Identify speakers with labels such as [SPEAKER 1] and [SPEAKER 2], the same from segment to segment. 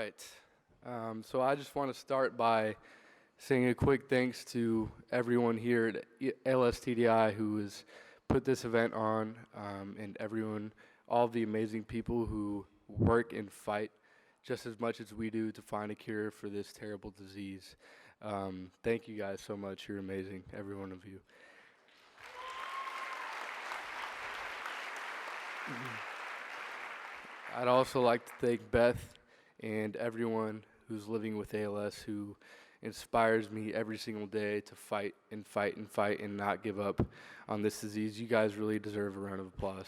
[SPEAKER 1] right. So I just want to start by saying a quick thanks to everyone here at ALS-TDI who has put this event on, and all the amazing people who work and fight just as much as we do to find a cure for this terrible disease. Thank you guys so much. You're amazing, every one of you. I'd also like to thank Beth and everyone who's living with ALS who inspires me every single day to fight and fight and fight and not give up on this disease. You guys really deserve a round of applause.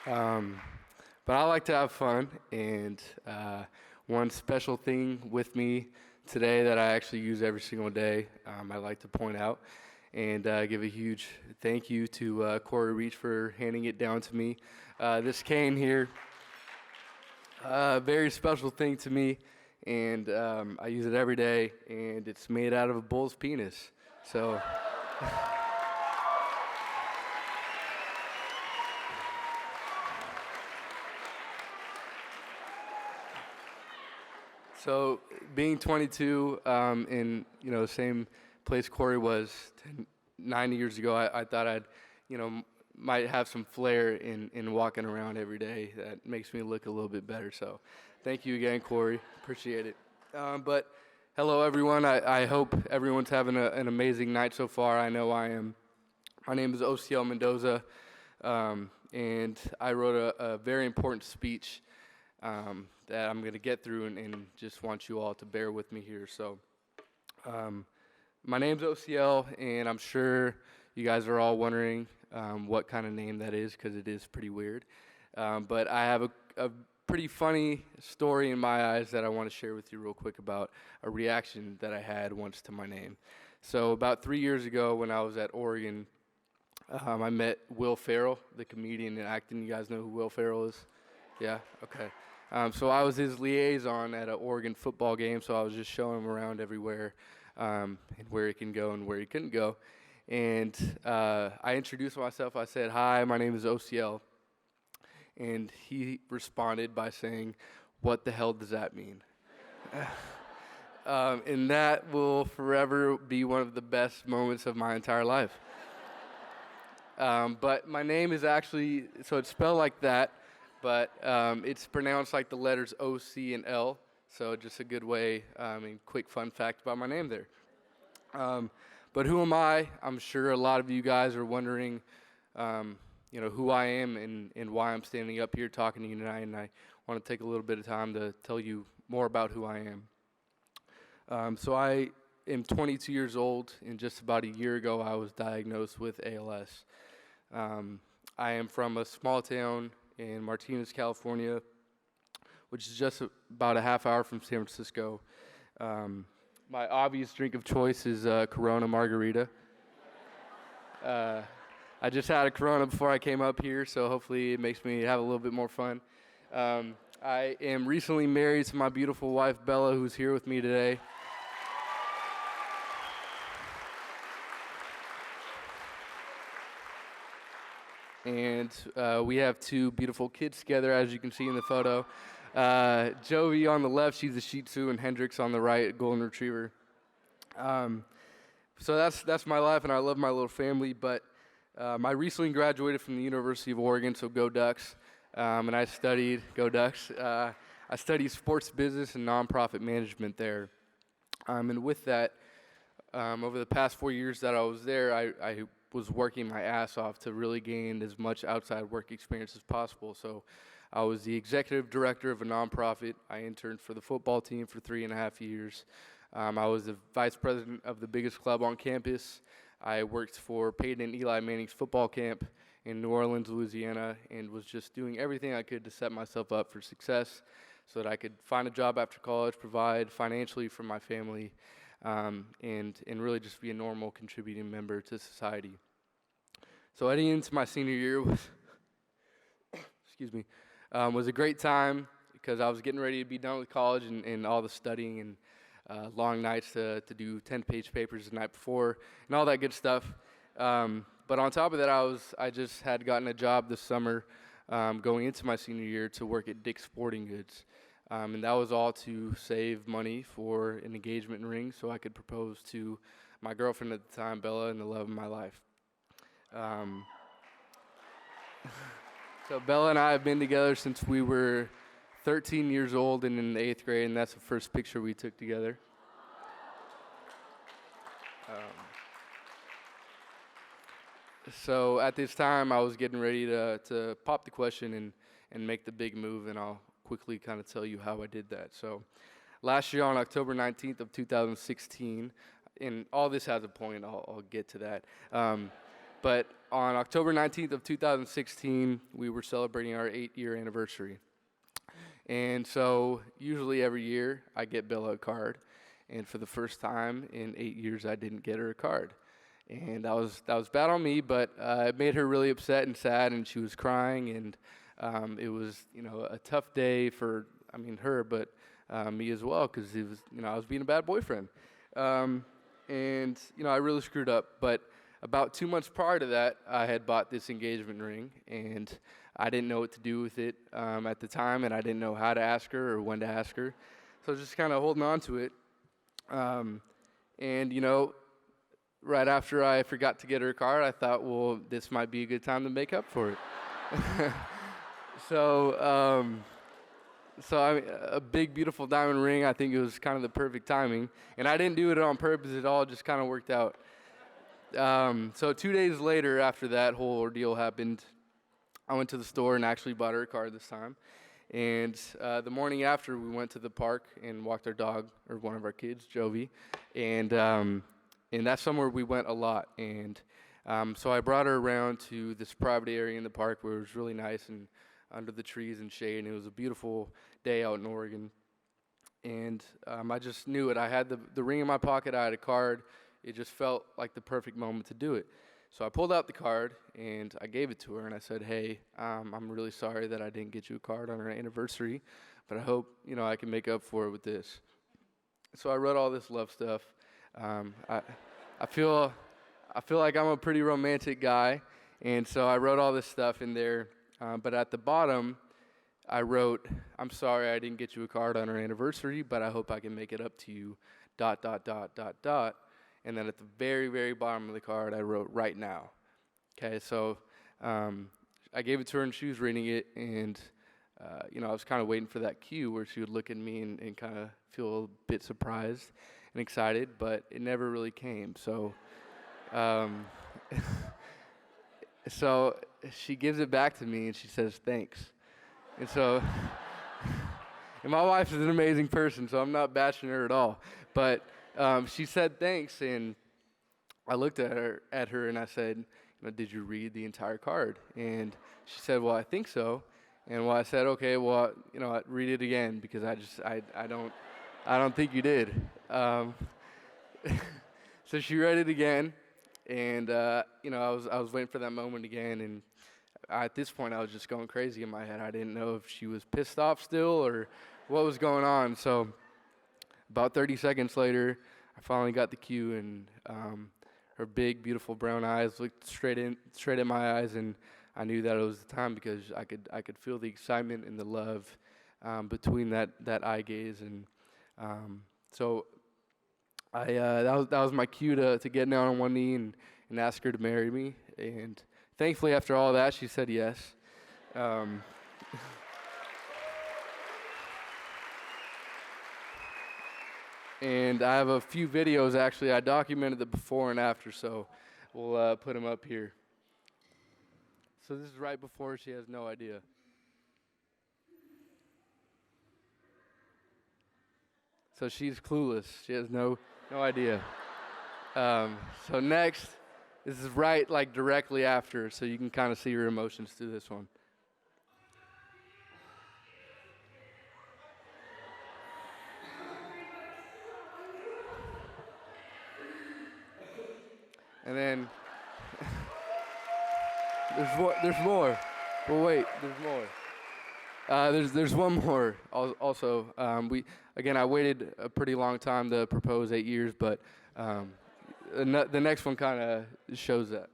[SPEAKER 1] But I like to have fun, and one special thing with me today that I actually use every single day, I like to point out and give a huge thank you to Corey Reach for handing it down to me. This cane here, very special thing to me, and I use it every day, and it's made out of a bull's penis. So. So being 22 in the same place Corey was 9 years ago, I thought I'd might have some flair in walking around every day. That makes me look a little bit better. So thank you again, Corey. Appreciate it. But hello everyone. I hope everyone's having an amazing night so far. I know I am. My name is Osiel Mendoza, and I wrote a very important speech that I'm going to get through and just want you all to bear with me here. So my name's Osiel, and I'm sure you guys are all wondering what kind of name that is, because it is pretty weird. But I have a pretty funny story in my eyes that I want to share with you real quick about a reaction that I had once to my name. So about 3 years ago when I was at Oregon, I met Will Ferrell, the comedian in Acton. You guys know who Will Ferrell is? Yeah? Okay. So I was his liaison at an Oregon football game, so I was just showing him around everywhere, and where he can go and where he couldn't go. And I introduced myself. I said, "Hi, my name is Osiel." And he responded by saying, "What the hell does that mean?" And that will forever be one of the best moments of my entire life. But my name is actually, so it's spelled like that, but it's pronounced like the letters O, C, and L. So just a good way, and quick fun fact about my name there. But who am I? I'm sure a lot of you guys are wondering, who I am and why I'm standing up here talking to you tonight. And I want to take a little bit of time to tell you more about who I am. So I am 22 years old, and just about a year ago I was diagnosed with ALS. I am from a small town in Martinez, California, which is just about a half hour from San Francisco. My obvious drink of choice is Corona Margarita. I just had a Corona before I came up here, so hopefully it makes me have a little bit more fun. I am recently married to my beautiful wife, Bella, who's here with me today. And we have two beautiful kids together, as you can see in the photo. Jovi on the left, she's a Shih Tzu, and Hendrix on the right, a Golden Retriever. So that's my life, and I love my little family. But I recently graduated from the University of Oregon, so go Ducks. And I studied, go Ducks. I studied sports business and nonprofit management there. And with that, over the past 4 years that I was there, I was working my ass off to really gain as much outside work experience as possible. So I was the executive director of a nonprofit. I interned for the football team for 3.5 years. I was the vice president of the biggest club on campus. I worked for Peyton and Eli Manning's football camp in New Orleans, Louisiana, and was just doing everything I could to set myself up for success so that I could find a job after college, provide financially for my family, and really just be a normal contributing member to society. So heading into my senior year was, was a great time because I was getting ready to be done with college and all the studying and long nights to do 10-page papers the night before and all that good stuff. But on top of that, I just had gotten a job this summer, going into my senior year to work at Dick's Sporting Goods, and that was all to save money for an engagement ring so I could propose to my girlfriend at the time, Bella, and the love of my life. Um, so Bella and I have been together since we were 13 years old and in the 8th grade, and that's the first picture we took together. So at this time, I was getting ready to pop the question and make the big move, and I'll quickly kind of tell you how I did that. So last year on October 19th of 2016, and all this has a point, I'll get to that. But on October 19th of 2016, we were celebrating our 8-year anniversary. And so usually every year I get Bella a card, and for the first time in 8 years I didn't get her a card. And that was bad on me, but it made her really upset and sad, and she was crying, and it was, a tough day for, her, but me as well, because it was, I was being a bad boyfriend. And, I really screwed up, but about 2 months prior to that, I had bought this engagement ring, and I didn't know what to do with it at the time, and I didn't know how to ask her or when to ask her. So I was just kind of holding on to it. And, right after I forgot to get her a card, I thought, well, this might be a good time to make up for it. So a big, beautiful diamond ring, I think it was kind of the perfect timing. And I didn't do it on purpose at all, it just kind of worked out. So 2 days later, after that whole ordeal happened, I went to the store and actually bought her a card this time. And the morning after, we went to the park and walked our dog, or one of our kids, Jovi. And that's somewhere we went a lot. And so I brought her around to this private area in the park where it was really nice and under the trees and shade. And it was a beautiful day out in Oregon. And I just knew it. I had the ring in my pocket. I had a card. It just felt like the perfect moment to do it. So I pulled out the card, and I gave it to her, and I said, hey, I'm really sorry that I didn't get you a card on our anniversary, but I hope, I can make up for it with this. So I wrote all this love stuff. I feel like I'm a pretty romantic guy, and so I wrote all this stuff in there. But at the bottom, I wrote, I'm sorry I didn't get you a card on our anniversary, but I hope I can make it up to you, ... And then at the very, very bottom of the card, I wrote, right now. Okay, so I gave it to her, and she was reading it, and, I was kind of waiting for that cue where she would look at me and kind of feel a bit surprised and excited, but it never really came. So, so she gives it back to me, and she says, thanks. And so, and my wife is an amazing person, so I'm not bashing her at all, but she said thanks, and I looked at her and I said, did you read the entire card? And she said, well, I think so. And I said, okay, well, read it again, because I don't think you did. So she read it again, and I was waiting for that moment again, and at this point I was just going crazy in my head. I didn't know if she was pissed off still or what was going on. So about 30 seconds later, I finally got the cue, and her big, beautiful brown eyes looked straight at my eyes, and I knew that it was the time, because I could feel the excitement and the love between that eye gaze, and so that was my cue to get down on one knee and ask her to marry me. And thankfully, after all that, she said yes. And I have a few videos, actually. I documented the before and after, so we'll put them up here. So this is right before. She has no idea. So she's clueless. She has no idea. So next, this is right, like, directly after, so you can kind of see her emotions through this one. And then there's more. But wait, there's more. There's one more also. I waited a pretty long time to propose, 8 years, but the next one kind of shows that.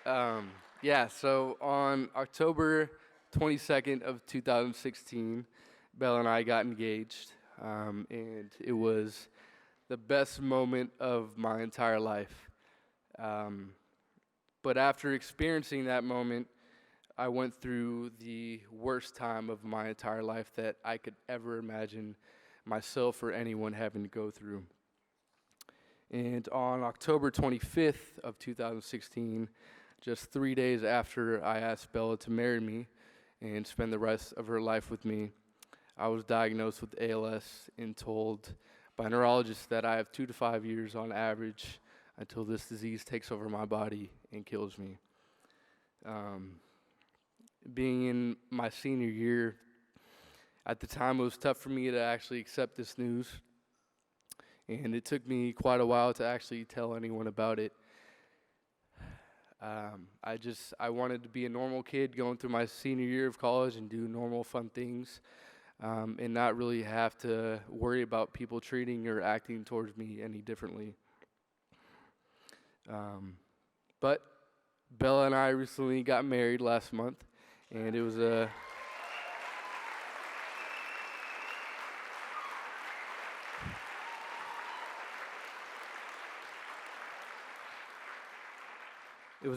[SPEAKER 1] Um, yeah, so on October 22nd of 2016, Bella and I got engaged, and it was the best moment of my entire life. Um, but after experiencing that moment, I went through the worst time of my entire life that I could ever imagine myself or anyone having to go through. And on October 25th of 2016, just 3 days after I asked Bella to marry me and spend the rest of her life with me, I was diagnosed with ALS and told by neurologists that I have 2 to 5 years on average until this disease takes over my body and kills me. Being in my senior year, at the time it was tough for me to actually accept this news, and it took me quite a while to actually tell anyone about it. I wanted to be a normal kid going through my senior year of college and do normal fun things, and not really have to worry about people treating or acting towards me any differently. But Bella and I recently got married last month, and it was an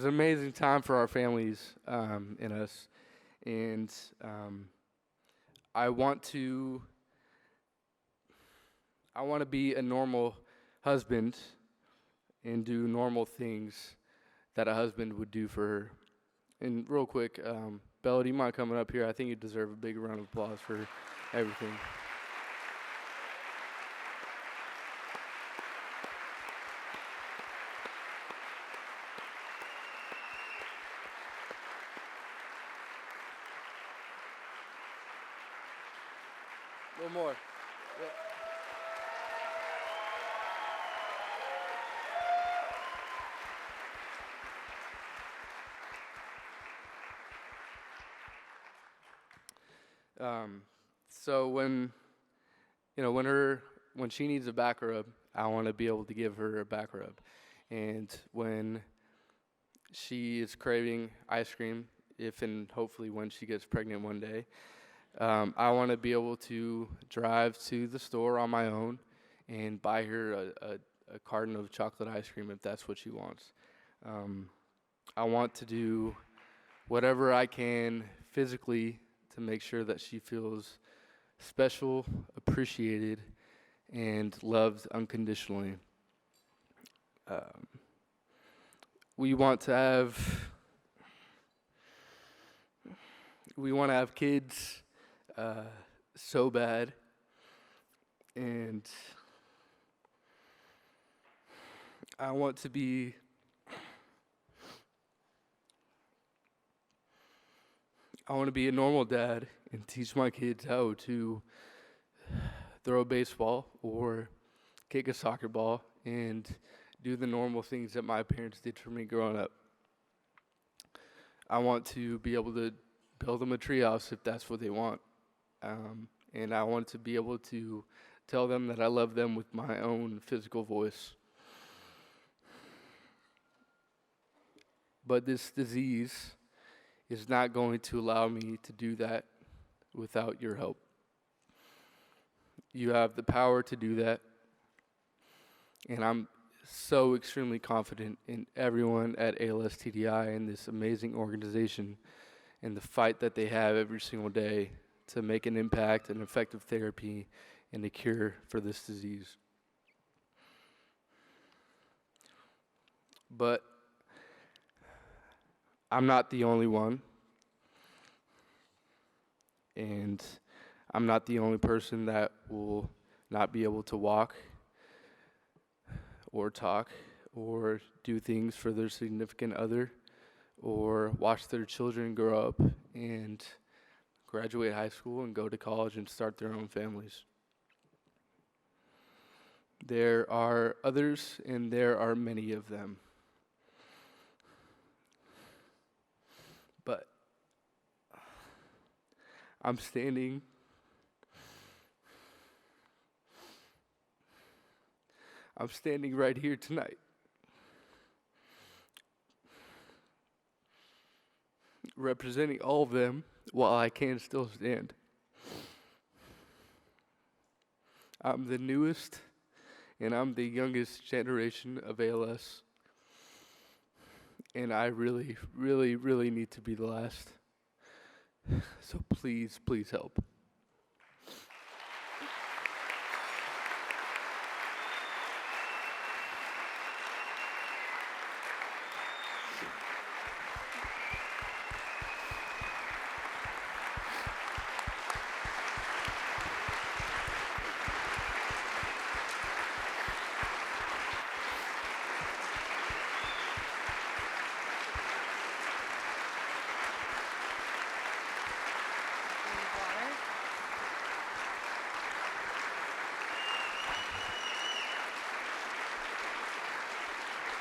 [SPEAKER 1] amazing time for our families and us. And I want to be a normal husband and do normal things that a husband would do for her. And real quick, Bella, do you mind coming up here? I think you deserve a big round of applause for everything. A little more. Yeah. So when she needs a back rub, I want to be able to give her a back rub. And when she is craving ice cream, if and hopefully when she gets pregnant one day, I want to be able to drive to the store on my own and buy her a carton of chocolate ice cream if that's what she wants. I want to do whatever I can physically to make sure that she feels special, appreciated, and loved unconditionally. Um, we want to have kids so bad, and I want to be a normal dad and teach my kids how to throw a baseball or kick a soccer ball and do the normal things that my parents did for me growing up. I want to be able to build them a treehouse if that's what they want. And I want to be able to tell them that I love them with my own physical voice. But this disease is not going to allow me to do that without your help. You have the power to do that, and I'm so extremely confident in everyone at ALS-TDI and this amazing organization and the fight that they have every single day to make an impact, an effective therapy, and a cure for this disease. But I'm not the only one, and I'm not the only person that will not be able to walk or talk or do things for their significant other or watch their children grow up and graduate high school and go to college and start their own families. There are others, and there are many of them. But I'm standing right here tonight representing all of them while I can still stand. I'm the newest and I'm the youngest generation of ALS. And I really, really, really need to be the last. So please, please help.